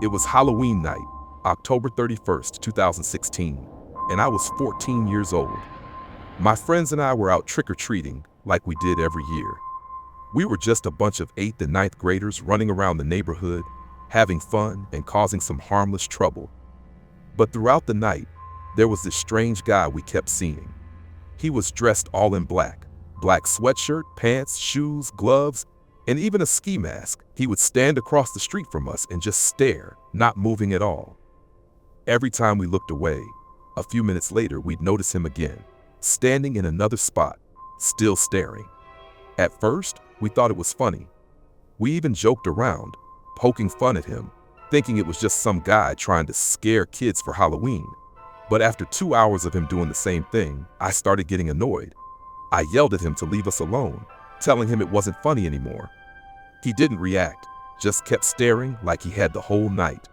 It was Halloween night, October 31st, 2016, and I was 14 years old. My friends and I were out trick-or-treating like we did every year. We were just a bunch of 8th and 9th graders running around the neighborhood, having fun and causing some harmless trouble. But throughout the night, there was this strange guy we kept seeing. He was dressed all in black sweatshirt, pants, shoes, gloves, and even a ski mask. He would stand across the street from us and just stare, not moving at all. Every time we looked away, a few minutes later we'd notice him again, standing in another spot, still staring. At first, we thought it was funny. We even joked around, poking fun at him, thinking it was just some guy trying to scare kids for Halloween. But after 2 hours of him doing the same thing, I started getting annoyed. I yelled at him to leave us alone, telling him it wasn't funny anymore. He didn't react, just kept staring like he had the whole night.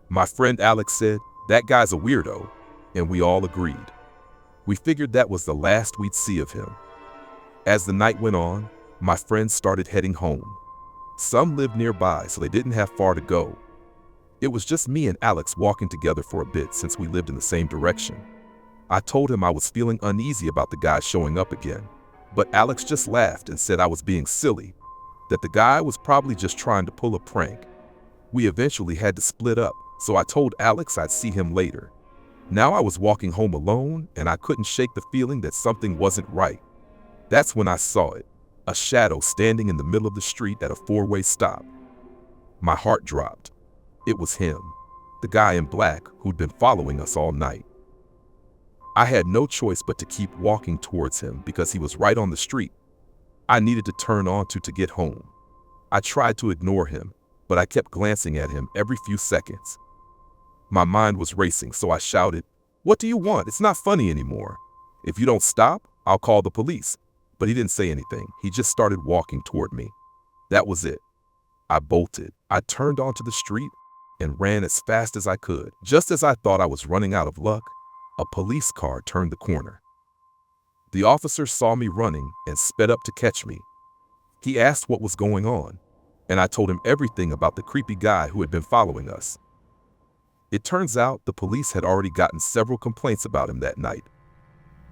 My friend Alex said, "That guy's a weirdo," and we all agreed. We figured that was the last we'd see of him. As the night went on, my friends started heading home. Some lived nearby, so they didn't have far to go. It was just me and Alex walking together for a bit since we lived in the same direction. I told him I was feeling uneasy about the guy showing up again, but Alex just laughed and said I was being silly, that the guy was probably just trying to pull a prank. We eventually had to split up, so I told Alex I'd see him later. Now I was walking home alone, and I couldn't shake the feeling that something wasn't right. That's when I saw it, a shadow standing in the middle of the street at a four-way stop. My heart dropped. It was him, the guy in black who'd been following us all night. I had no choice but to keep walking towards him because he was right on the street I needed to turn onto to get home. I tried to ignore him, but I kept glancing at him every few seconds. My mind was racing, so I shouted, "What do you want? It's not funny anymore. If you don't stop, I'll call the police." But he didn't say anything. He just started walking toward me. That was it. I bolted. I turned onto the street and ran as fast as I could. Just as I thought I was running out of luck, a police car turned the corner. The officer saw me running and sped up to catch me. He asked what was going on, and I told him everything about the creepy guy who had been following us. It turns out the police had already gotten several complaints about him that night.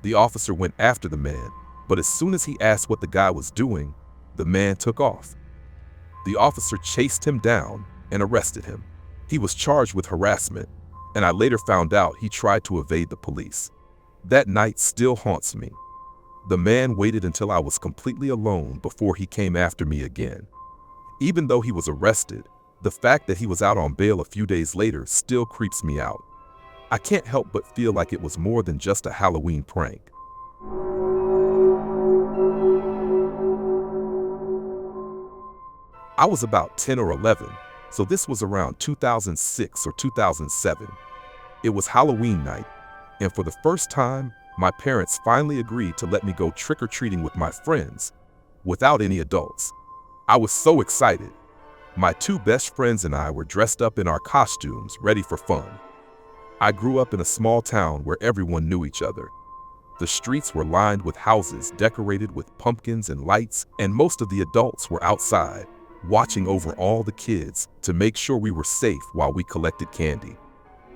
The officer went after the man, but as soon as he asked what the guy was doing, the man took off. The officer chased him down and arrested him. He was charged with harassment, and I later found out he tried to evade the police. That night still haunts me. The man waited until I was completely alone before he came after me again. Even though he was arrested, the fact that he was out on bail a few days later still creeps me out. I can't help but feel like it was more than just a Halloween prank. I was about 10 or 11, so this was around 2006 or 2007. It was Halloween night, and for the first time, my parents finally agreed to let me go trick-or-treating with my friends, without any adults. I was so excited. My two best friends and I were dressed up in our costumes, ready for fun. I grew up in a small town where everyone knew each other. The streets were lined with houses decorated with pumpkins and lights, and most of the adults were outside, watching over all the kids to make sure we were safe while we collected candy.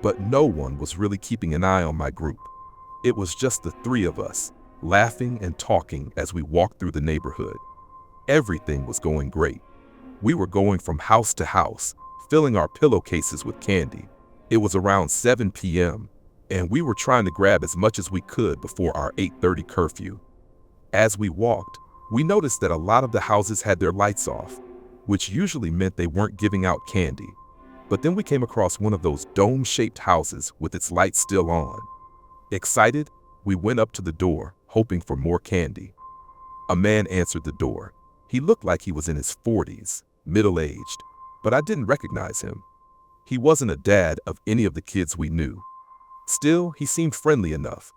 But no one was really keeping an eye on my group. It was just the three of us, laughing and talking as we walked through the neighborhood. Everything was going great. We were going from house to house, filling our pillowcases with candy. It was around 7 p.m., and we were trying to grab as much as we could before our 8:30 curfew. As we walked, we noticed that a lot of the houses had their lights off, which usually meant they weren't giving out candy. But then we came across one of those dome-shaped houses with its lights still on. Excited, we went up to the door, hoping for more candy. A man answered the door. He looked like he was in his 40s, middle-aged, but I didn't recognize him. He wasn't a dad of any of the kids we knew. Still, he seemed friendly enough.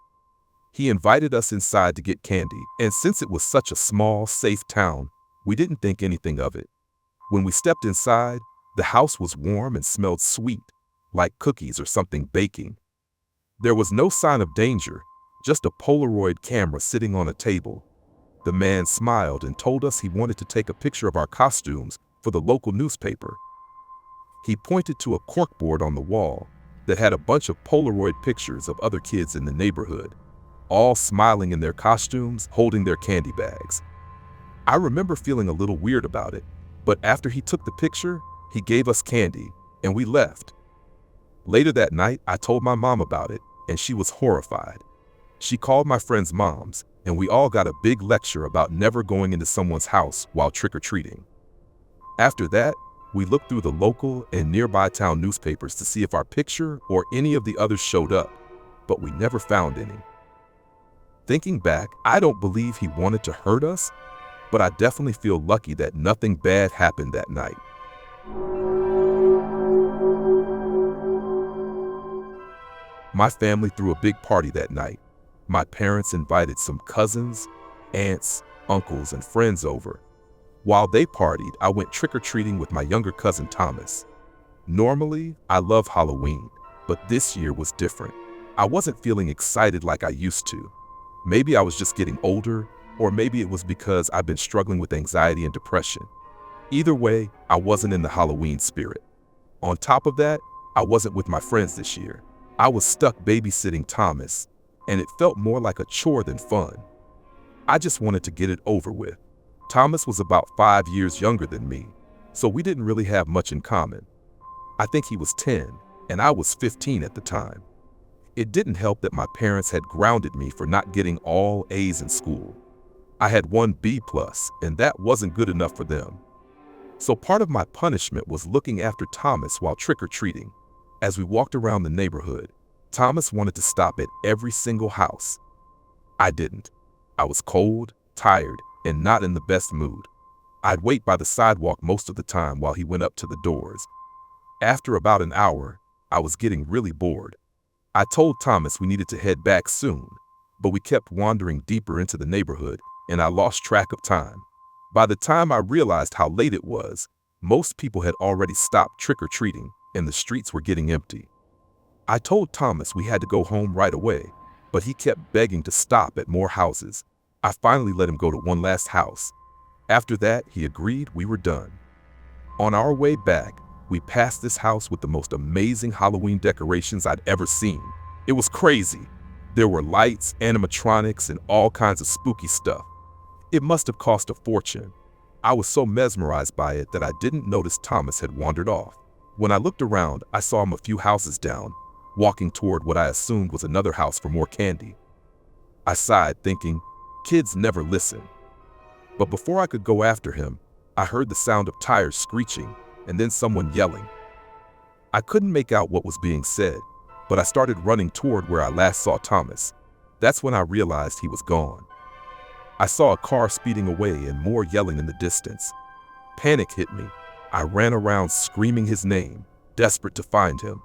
He invited us inside to get candy, and since it was such a small, safe town, we didn't think anything of it. When we stepped inside, the house was warm and smelled sweet, like cookies or something baking. There was no sign of danger, just a Polaroid camera sitting on a table. The man smiled and told us he wanted to take a picture of our costumes for the local newspaper. He pointed to a corkboard on the wall that had a bunch of Polaroid pictures of other kids in the neighborhood, all smiling in their costumes, holding their candy bags. I remember feeling a little weird about it, but after he took the picture, he gave us candy, and we left. Later that night, I told my mom about it, and she was horrified. She called my friends' moms, and we all got a big lecture about never going into someone's house while trick-or-treating. After that, we looked through the local and nearby town newspapers to see if our picture or any of the others showed up, but we never found any. Thinking back, I don't believe he wanted to hurt us, but I definitely feel lucky that nothing bad happened that night. My family threw a big party that night. My parents invited some cousins, aunts, uncles, and friends over. While they partied, I went trick-or-treating with my younger cousin Thomas. Normally, I love Halloween, but this year was different. I wasn't feeling excited like I used to. Maybe I was just getting older, or maybe it was because I've been struggling with anxiety and depression. Either way, I wasn't in the Halloween spirit. On top of that, I wasn't with my friends this year. I was stuck babysitting Thomas, and it felt more like a chore than fun. I just wanted to get it over with. Thomas was about 5 years younger than me, so we didn't really have much in common. I think he was 10, and I was 15 at the time. It didn't help that my parents had grounded me for not getting all A's in school. I had 1 B+, and that wasn't good enough for them. So part of my punishment was looking after Thomas while trick-or-treating. As we walked around the neighborhood, Thomas wanted to stop at every single house. I didn't. I was cold, tired, and not in the best mood. I'd wait by the sidewalk most of the time while he went up to the doors. After about an hour, I was getting really bored. I told Thomas we needed to head back soon, but we kept wandering deeper into the neighborhood, and I lost track of time. By the time I realized how late it was, most people had already stopped trick-or-treating, and the streets were getting empty. I told Thomas we had to go home right away, but he kept begging to stop at more houses. I finally let him go to one last house. After that, he agreed we were done. On our way back, we passed this house with the most amazing Halloween decorations I'd ever seen. It was crazy. There were lights, animatronics, and all kinds of spooky stuff. It must have cost a fortune. I was so mesmerized by it that I didn't notice Thomas had wandered off. When I looked around, I saw him a few houses down, walking toward what I assumed was another house for more candy. I sighed, thinking, kids never listen. But before I could go after him, I heard the sound of tires screeching and then someone yelling. I couldn't make out what was being said, but I started running toward where I last saw Thomas. That's when I realized he was gone. I saw a car speeding away and more yelling in the distance. Panic hit me. I ran around screaming his name, desperate to find him.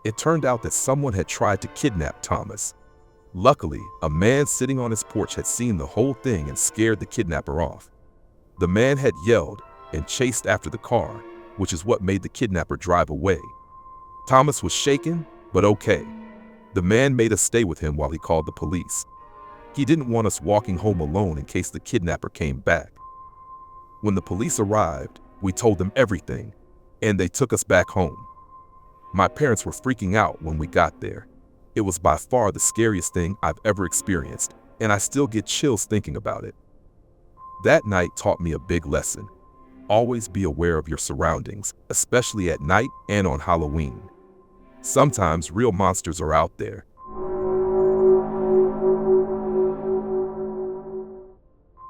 It turned out that someone had tried to kidnap Thomas. Luckily, a man sitting on his porch had seen the whole thing and scared the kidnapper off. The man had yelled and chased after the car, which is what made the kidnapper drive away. Thomas was shaken, but okay. The man made us stay with him while he called the police. He didn't want us walking home alone in case the kidnapper came back. When the police arrived, we told them everything, and they took us back home. My parents were freaking out when we got there. It was by far the scariest thing I've ever experienced, and I still get chills thinking about it. That night taught me a big lesson. Always be aware of your surroundings, especially at night and on Halloween. Sometimes real monsters are out there.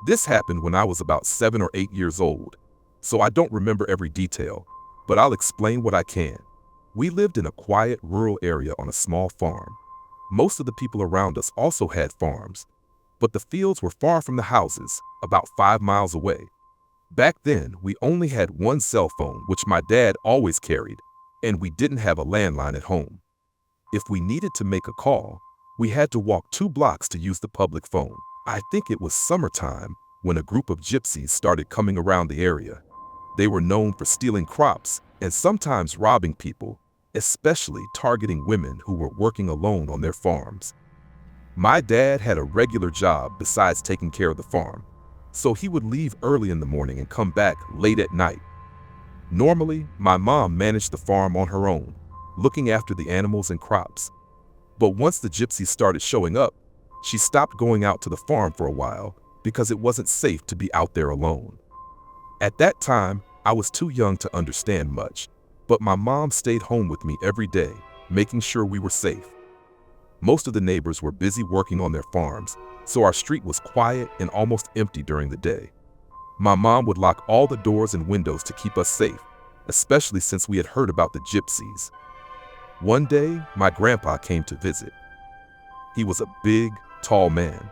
This happened when I was about 7 or 8 years old, so I don't remember every detail, but I'll explain what I can. We lived in a quiet, rural area on a small farm. Most of the people around us also had farms, but the fields were far from the houses, about 5 miles away. Back then, we only had one cell phone, which my dad always carried, and we didn't have a landline at home. If we needed to make a call, we had to walk 2 blocks to use the public phone. I think it was summertime when a group of gypsies started coming around the area. They were known for stealing crops and sometimes robbing people, especially targeting women who were working alone on their farms. My dad had a regular job besides taking care of the farm, so he would leave early in the morning and come back late at night. Normally, my mom managed the farm on her own, looking after the animals and crops. But once the gypsies started showing up, she stopped going out to the farm for a while because it wasn't safe to be out there alone. At that time, I was too young to understand much, but my mom stayed home with me every day, making sure we were safe. Most of the neighbors were busy working on their farms, so our street was quiet and almost empty during the day. My mom would lock all the doors and windows to keep us safe, especially since we had heard about the gypsies. One day, my grandpa came to visit. He was a big, tall man.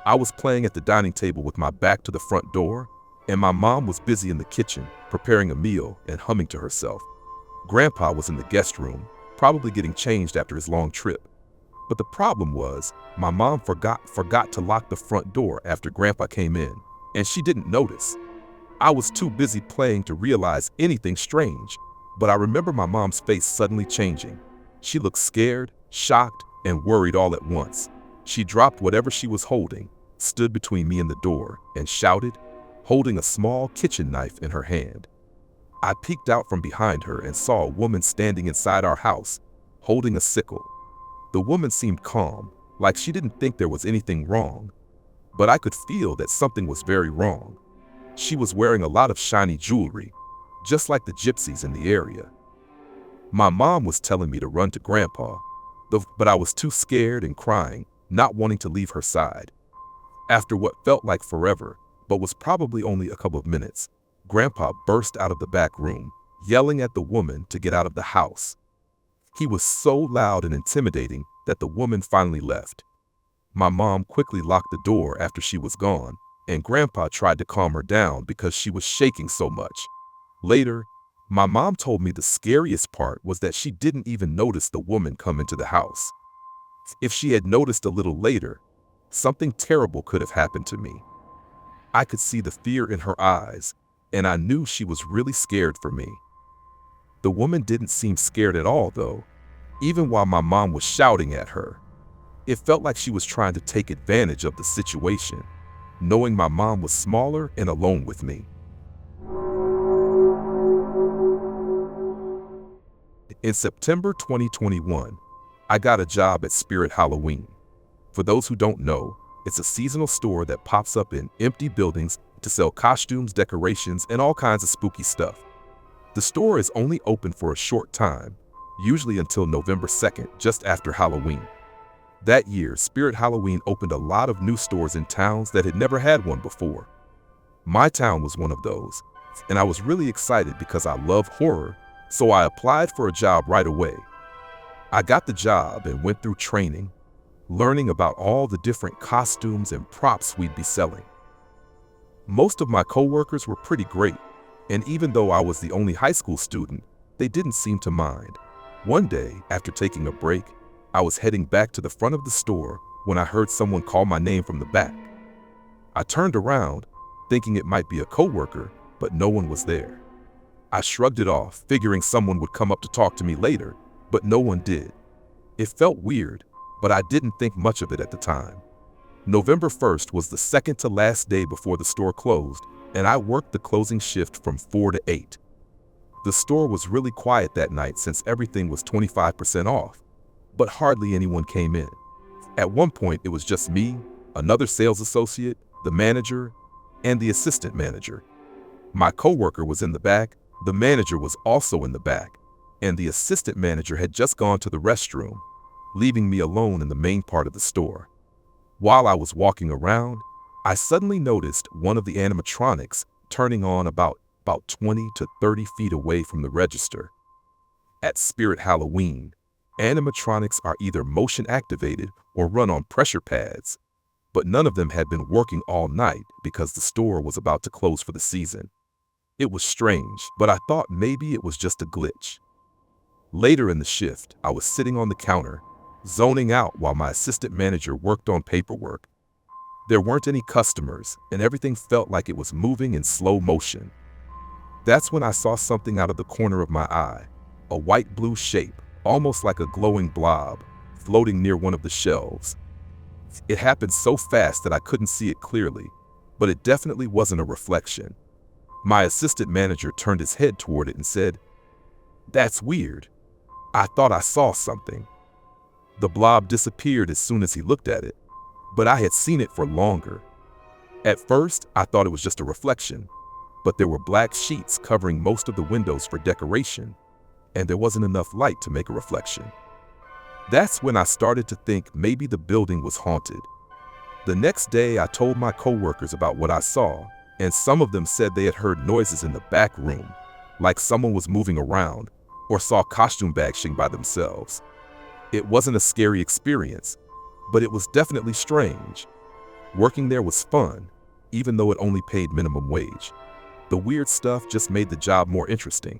I was playing at the dining table with my back to the front door, and my mom was busy in the kitchen, preparing a meal and humming to herself. Grandpa was in the guest room, probably getting changed after his long trip. But the problem was, my mom forgot to lock the front door after Grandpa came in, and she didn't notice. I was too busy playing to realize anything strange, but I remember my mom's face suddenly changing. She looked scared, shocked, and worried all at once. She dropped whatever she was holding, stood between me and the door, and shouted, holding a small kitchen knife in her hand. I peeked out from behind her and saw a woman standing inside our house, holding a sickle. The woman seemed calm, like she didn't think there was anything wrong, but I could feel that something was very wrong. She was wearing a lot of shiny jewelry, just like the gypsies in the area. My mom was telling me to run to Grandpa, but I was too scared and crying, not wanting to leave her side. After what felt like forever, but was probably only a couple of minutes, Grandpa burst out of the back room, yelling at the woman to get out of the house. He was so loud and intimidating that the woman finally left. My mom quickly locked the door after she was gone, and Grandpa tried to calm her down because she was shaking so much. Later, my mom told me the scariest part was that she didn't even notice the woman come into the house. If she had noticed a little later, something terrible could have happened to me. I could see the fear in her eyes, and I knew she was really scared for me. The woman didn't seem scared at all, though, even while my mom was shouting at her. It felt like she was trying to take advantage of the situation, knowing my mom was smaller and alone with me. In September 2021, I got a job at Spirit Halloween. For those who don't know, it's a seasonal store that pops up in empty buildings to sell costumes, decorations, and all kinds of spooky stuff. The store is only open for a short time, usually until November 2nd, just after Halloween. That year, Spirit Halloween opened a lot of new stores in towns that had never had one before. My town was one of those, and I was really excited because I love horror, so I applied for a job right away. I got the job and went through training, learning about all the different costumes and props we'd be selling. Most of my coworkers were pretty great, and even though I was the only high school student, they didn't seem to mind. One day, after taking a break, I was heading back to the front of the store when I heard someone call my name from the back. I turned around, thinking it might be a coworker, but no one was there. I shrugged it off, figuring someone would come up to talk to me later, but no one did. It felt weird, but I didn't think much of it at the time. November 1st was the second to last day before the store closed, and I worked the closing shift from 4 to 8. The store was really quiet that night since everything was 25% off, but hardly anyone came in. At one point, it was just me, another sales associate, the manager, and the assistant manager. My coworker was in the back, the manager was also in the back, and the assistant manager had just gone to the restroom, leaving me alone in the main part of the store. While I was walking around, I suddenly noticed one of the animatronics turning on about 20 to 30 feet away from the register. At Spirit Halloween, animatronics are either motion activated or run on pressure pads, but none of them had been working all night because the store was about to close for the season. It was strange, but I thought maybe it was just a glitch. Later in the shift, I was sitting on the counter, zoning out while my assistant manager worked on paperwork. There weren't any customers, and everything felt like it was moving in slow motion. That's when I saw something out of the corner of my eye, a white-blue shape, almost like a glowing blob, floating near one of the shelves. It happened so fast that I couldn't see it clearly, but it definitely wasn't a reflection. My assistant manager turned his head toward it and said, "That's weird. I thought I saw something." The blob disappeared as soon as he looked at it, but I had seen it for longer. At first, I thought it was just a reflection, but there were black sheets covering most of the windows for decoration, and there wasn't enough light to make a reflection. That's when I started to think maybe the building was haunted. The next day, I told my coworkers about what I saw, and some of them said they had heard noises in the back room, like someone was moving around, or saw costume bags shing by themselves. It wasn't a scary experience, but it was definitely strange. Working there was fun, even though it only paid minimum wage. The weird stuff just made the job more interesting.